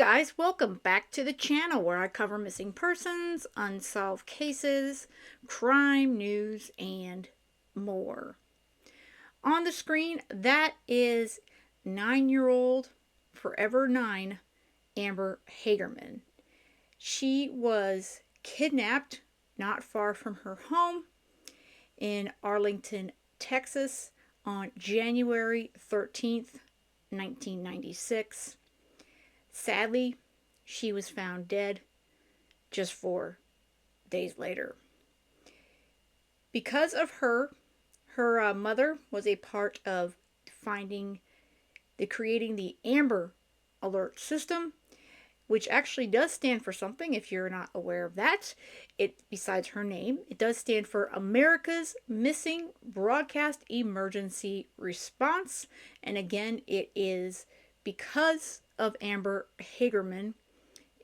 guys, welcome back to the channel where I cover missing persons, unsolved cases, crime news, and more. On the screen, that is 9-year-old, forever 9, Amber Hagerman. She was kidnapped not far from her home in Arlington, Texas on January 13th, 1996. Sadly, she was found dead just 4 days later. Because of her mother was a part of creating the Amber Alert system, which actually does stand for something if you're not aware of that. Besides her name, it does stand for America's Missing Broadcast Emergency Response. And again, it is because of Amber Hagerman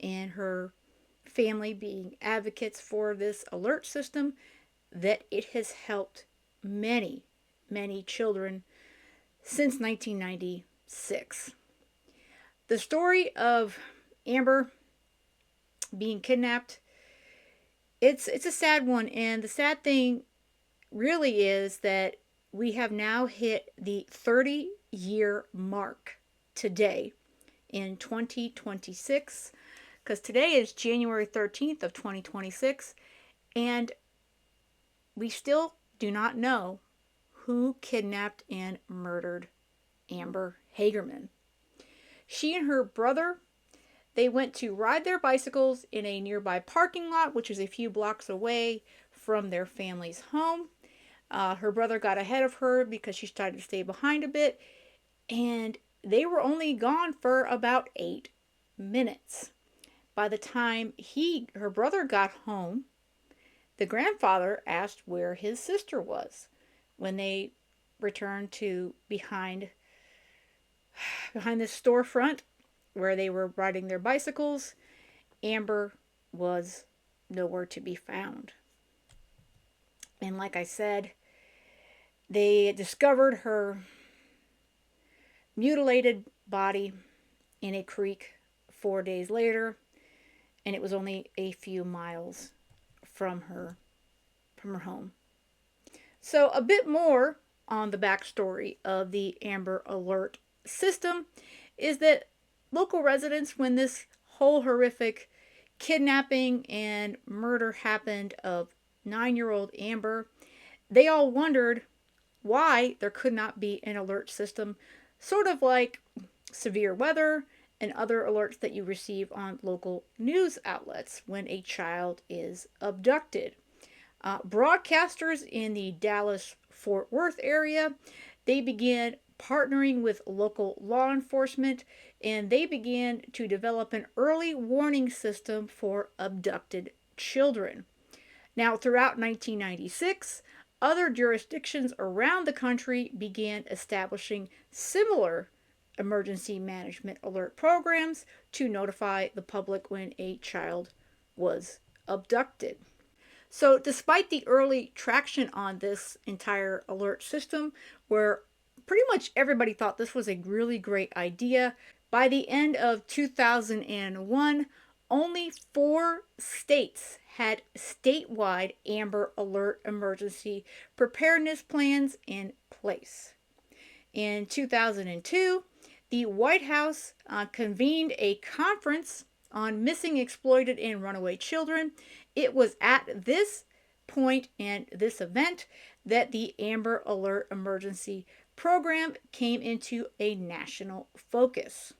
and her family being advocates for this alert system that it has helped many, many children since 1996. The story of Amber being kidnapped, it's a sad one, and the sad thing really is that we have now hit the 30-year mark today in 2026, because today is January 13th of 2026, and we still do not know who kidnapped and murdered Amber Hagerman. She and her brother, they went to ride their bicycles in a nearby parking lot, which is a few blocks away from their family's home. Her brother got ahead of her because she started to stay behind a bit, and they were only gone for about 8 minutes. By the time her brother got home, the grandfather asked where his sister was. When they returned to behind this storefront where they were riding their bicycles, Amber was nowhere to be found. And like I said, they discovered her mutilated body in a creek 4 days later, and it was only a few miles from her home. So a bit more on the backstory of the Amber Alert system is that local residents, when this whole horrific kidnapping and murder happened of 9-year-old Amber, they all wondered why there could not be an alert system, sort of like severe weather and other alerts that you receive on local news outlets when a child is abducted. Broadcasters in the Dallas-Fort Worth area, they began partnering with local law enforcement, and they began to develop an early warning system for abducted children. Now, throughout 1996, other jurisdictions around the country began establishing similar emergency management alert programs to notify the public when a child was abducted. So despite the early traction on this entire alert system, where pretty much everybody thought this was a really great idea, by the end of 2001, only 4 states had statewide Amber Alert emergency preparedness plans in place. In 2002, the White House convened a conference on missing, exploited, and runaway children. It was at this point and this event that the Amber Alert emergency program came into a national focus.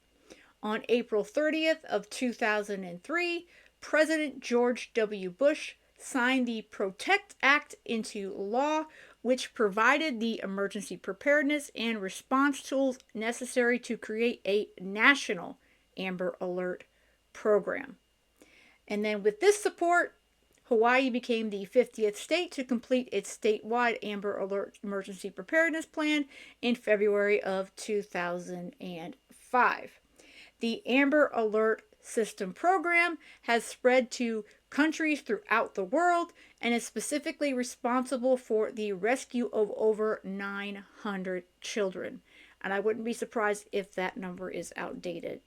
On April 30th of 2003, President George W. Bush signed the PROTECT Act into law, which provided the emergency preparedness and response tools necessary to create a national Amber Alert program. And then with this support, Hawaii became the 50th state to complete its statewide Amber Alert emergency preparedness plan in February of 2005. The Amber Alert System program has spread to countries throughout the world and is specifically responsible for the rescue of over 900 children. And I wouldn't be surprised if that number is outdated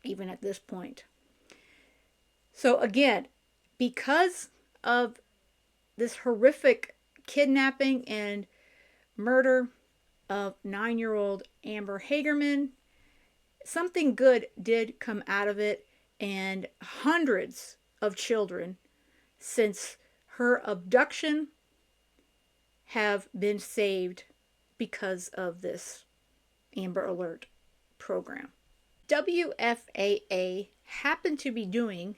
even at this point. So again, because of this horrific kidnapping and murder of 9-year-old Amber Hagerman, something good did come out of it, and hundreds of children since her abduction have been saved because of this Amber Alert program. WFAA happened to be doing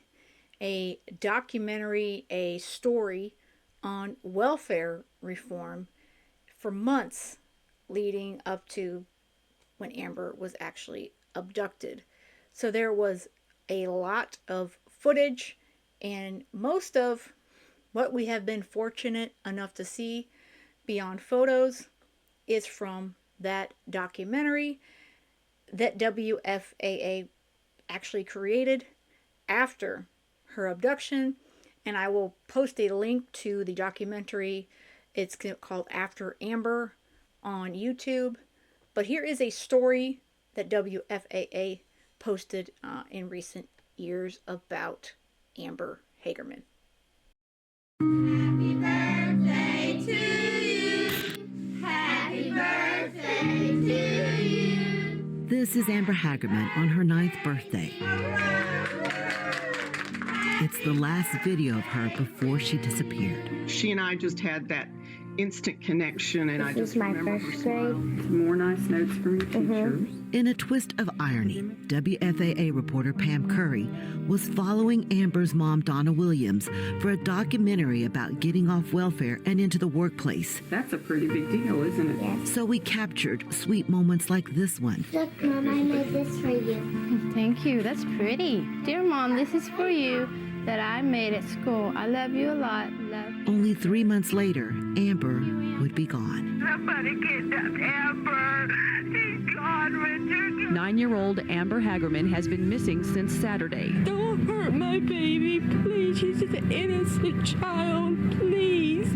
a documentary, a story on welfare reform for months leading up to when Amber was actually abducted. So there was a lot of footage, and most of what we have been fortunate enough to see beyond photos is from that documentary that WFAA actually created after her abduction. And I will post a link to the documentary. It's called After Amber on YouTube. But here is a story that WFAA posted in recent years about Amber Hagerman. Happy birthday to you. Happy birthday to you. This is Amber Hagerman on her 9th birthday. It's the last video of her before she disappeared. She and I just had that instant connection, and I just my remember first her grade. smile. More nice notes from your teachers. In a twist of irony, WFAA reporter Pam Curry was following Amber's mom, Donna Williams, for a documentary about getting off welfare and into the workplace. That's a pretty big deal, isn't it? Yes. So we captured sweet moments like this one. Look, Mom, I made this for you. Thank you. That's pretty. Dear Mom, this is for you that I made at school. I love you a lot. Love you. Only 3 months later, Amber would be gone. Somebody kidnapped Amber. She's gone, Richard. 9-year-old Amber Hagerman has been missing since Saturday. Don't hurt my baby, please. She's just an innocent child, please.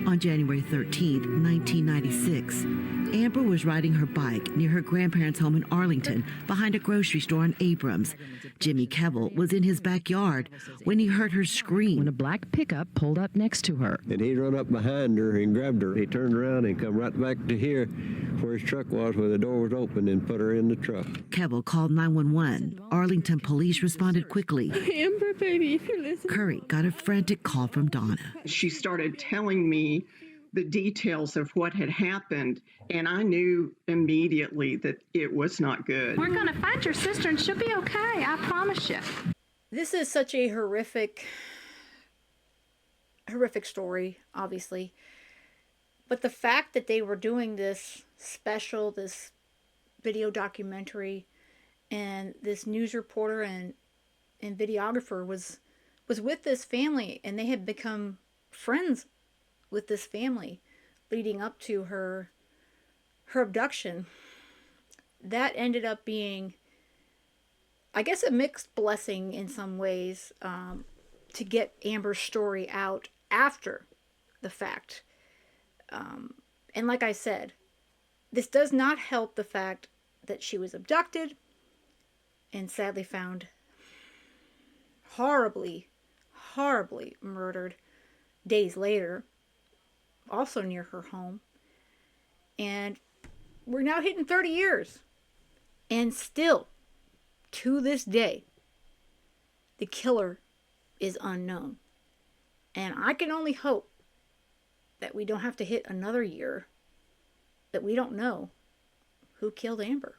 On January 13th, 1996, Amber was riding her bike near her grandparents' home in Arlington behind a grocery store on Abrams. Jimmy Kevill was in his backyard when he heard her scream. When a black pickup pulled up next to her. And he run up behind her and grabbed her. He turned around and come right back to here where his truck was, where the door was open, and put her in the truck. Kevill called 911. Arlington police responded quickly. Amber, baby, if you're listening. Curry got a frantic call from Donna. She started telling me the details of what had happened, and I knew immediately that it was not good. We're going to find your sister, and she'll be okay, I promise you. This is such a horrific story, obviously. But the fact that they were doing this special, this video documentary, and this news reporter and videographer was with this family, and they had become friends with this family leading up to her abduction, that ended up being, I guess, a mixed blessing in some ways, to get Amber's story out after the fact. And like I said, this does not help the fact that she was abducted and sadly found horribly murdered days later, also near her home. And we're now hitting 30 years. And still, to this day, the killer is unknown. And I can only hope that we don't have to hit another year that we don't know who killed Amber.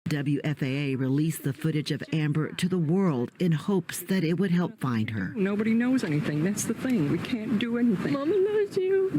WFAA released the footage of Amber to the world in hopes that it would help find her. Nobody knows anything. That's the thing. We can't do anything. Mama loves you.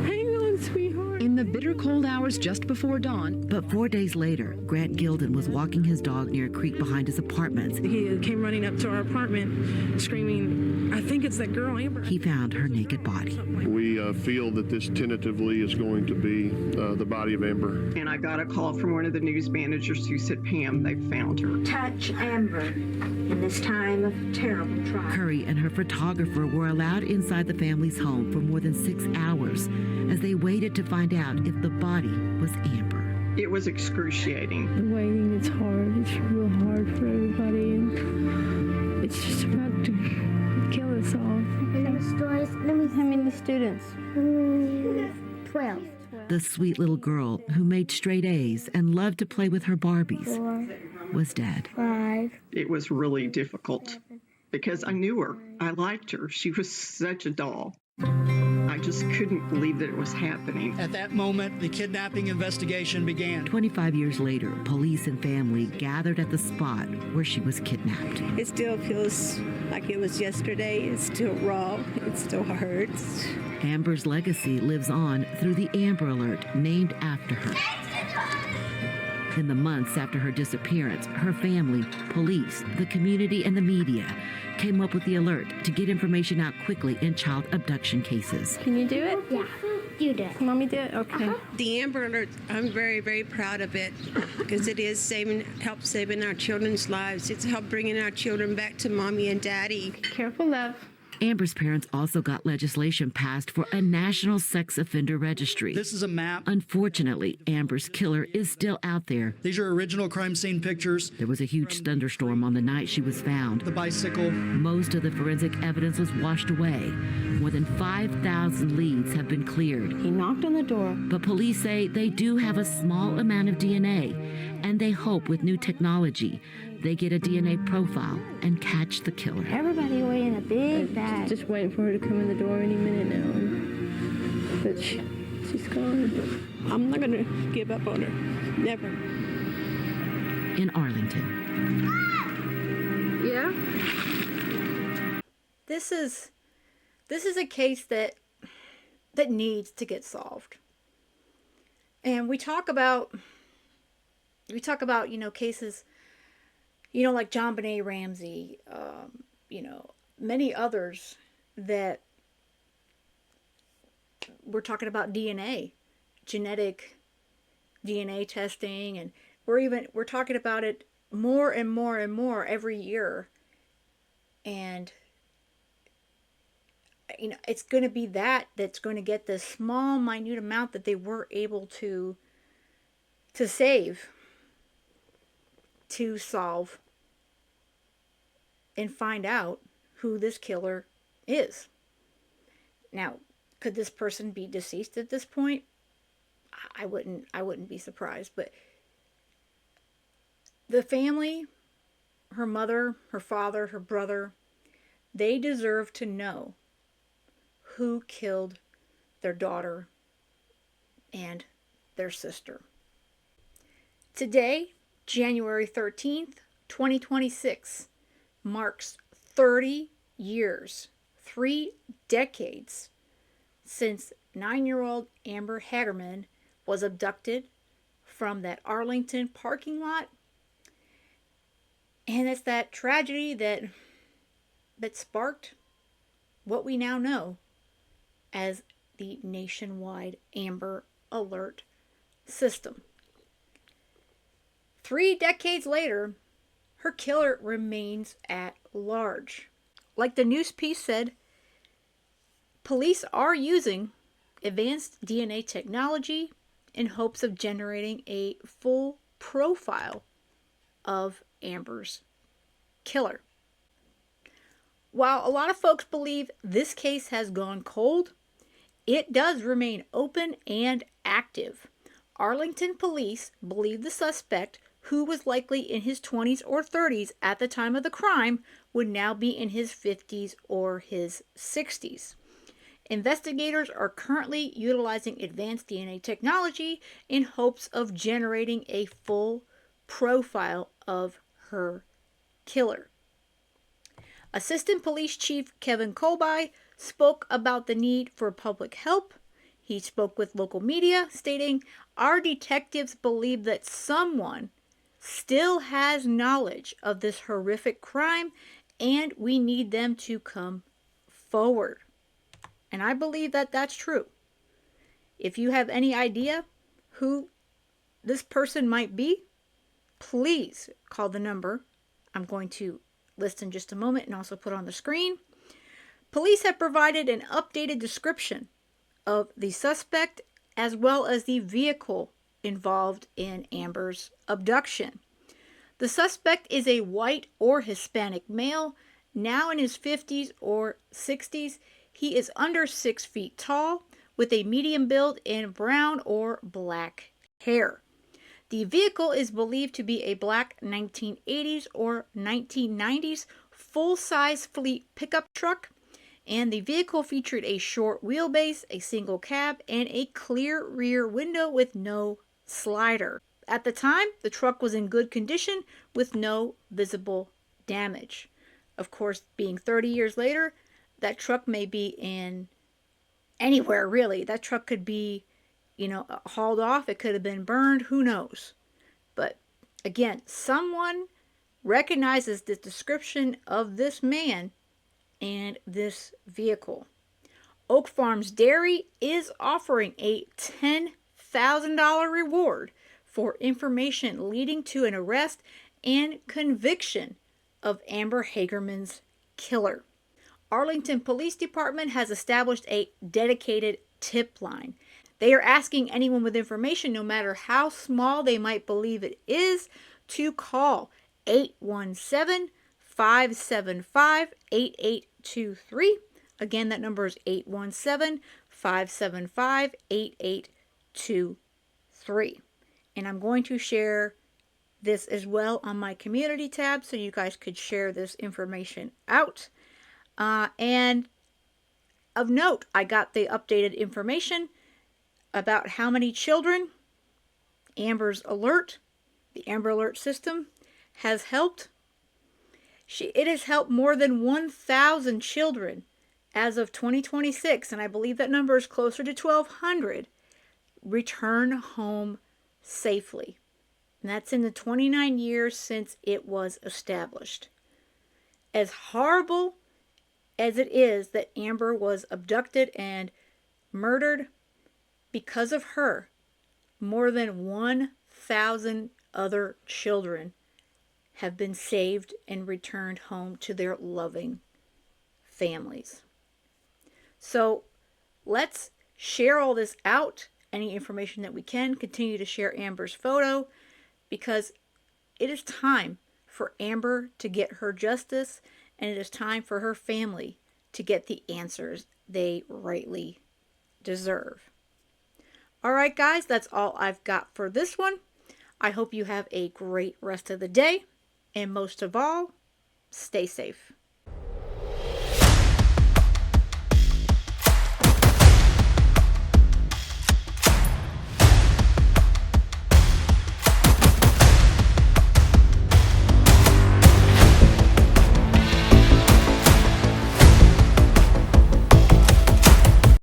Hang on, sweetheart. In the bitter cold hours just before dawn. But 4 days later, Grant Gilden was walking his dog near a creek behind his apartments. He came running up to our apartment screaming, I think it's that girl, Amber. He found her naked body. We feel that this tentatively is going to be the body of Amber. And I got a call from one of the news managers who said, Pam, they found her. Touch Amber in this time of terrible trial. Curry and her photographer were allowed inside the family's home for more than 6 hours as they waited to find out if the body was Amber. It was excruciating. The waiting is hard. It's real hard for everybody, and it's just about to kill us all. How many students? 12. The sweet little girl who made straight A's and loved to play with her Barbies 4, was dead. 5. It was really difficult because I knew her. I liked her. She was such a doll. I just couldn't believe that it was happening. At that moment, the kidnapping investigation began. 25 years later, police and family gathered at the spot where she was kidnapped. It still feels like it was yesterday. It's still raw. It still hurts. Amber's legacy lives on through the Amber Alert, named after her. In the months after her disappearance, her family, police, the community, and the media came up with the alert to get information out quickly in child abduction cases. Can you do it? Yeah, you do it. Mommy do it? Okay. The Amber Alert, I'm very, very proud of it because it is help saving our children's lives. It's helped bringing our children back to mommy and daddy. Careful, love. Amber's parents also got legislation passed for a national sex offender registry. This is a map. Unfortunately, Amber's killer is still out there. These are original crime scene pictures. There was a huge thunderstorm on the night she was found. The bicycle. Most of the forensic evidence was washed away. More than 5,000 leads have been cleared. He knocked on the door. But police say they do have a small amount of DNA, and they hope with new technology they get a DNA profile and catch the killer. Everybody away in a big bag. Just waiting for her to come in the door any minute now. But she's gone. I'm not going to give up on her. Never. In Arlington. Yeah? This is a case that needs to get solved. And we talk about cases, like John Benet Ramsey, many others that we're talking about DNA, genetic DNA testing, and we're talking about it more and more and more every year. And it's going to be that's going to get the small, minute amount that they were able to save, to solve and find out who this killer is. Now, could this person be deceased at this point? I wouldn't be surprised, but the family, her mother, her father, her brother, they deserve to know who killed their daughter and their sister. Today, January 13th, 2026, marks 30 years, 3 decades, since 9-year-old Amber Hagerman was abducted from that Arlington parking lot. And it's that tragedy that sparked what we now know as the nationwide Amber Alert system. 3 decades later, her killer remains at large. Like the news piece said, police are using advanced DNA technology in hopes of generating a full profile of Amber's killer. While a lot of folks believe this case has gone cold, it does remain open and active. Arlington police believe the suspect, who was likely in his 20s or 30s at the time of the crime, would now be in his 50s or his 60s. Investigators are currently utilizing advanced DNA technology in hopes of generating a full profile of her killer. Assistant Police Chief Kevin Colby spoke about the need for public help. He spoke with local media, stating, "Our detectives believe that someone still has knowledge of this horrific crime, and we need them to come forward." And I believe that that's true. If you have any idea who this person might be, please call the number I'm going to list in just a moment and also put on the screen. Police have provided an updated description of the suspect as well as the vehicle involved in Amber's abduction. The suspect is a white or Hispanic male, now in his 50s or 60s. He is under 6 feet tall, with a medium build and brown or black hair. The vehicle is believed to be a black 1980s or 1990s full-size fleet pickup truck, and the vehicle featured a short wheelbase, a single cab, and a clear rear window with no slider. At the time, the truck was in good condition with no visible damage. Of course, being 30 years later, that truck may be in anywhere, really. That truck could be, hauled off. It could have been burned. Who knows? But again, someone recognizes the description of this man and this vehicle. Oak Farms Dairy is offering a $10,000 reward for information leading to an arrest and conviction of Amber Hagerman's killer. Arlington Police Department has established a dedicated tip line. They are asking anyone with information, no matter how small they might believe it is, to call 817-575-8823. Again, that number is 817-575-8823. And I'm going to share this as well on my community tab so you guys could share this information out. And of note, I got the updated information about how many children Amber's Alert, the Amber Alert system, has helped. It has helped more than 1,000 children as of 2026, and I believe that number is closer to 1,200, return home safely. And that's in the 29 years since it was established. As horrible as it is that Amber was abducted and murdered, because of her, more than 1,000 other children have been saved and returned home to their loving families. So let's share all this out, any information that we can, continue to share Amber's photo, because it is time for Amber to get her justice, and it is time for her family to get the answers they rightly deserve. All right, guys, that's all I've got for this one. I hope you have a great rest of the day, and most of all, stay safe.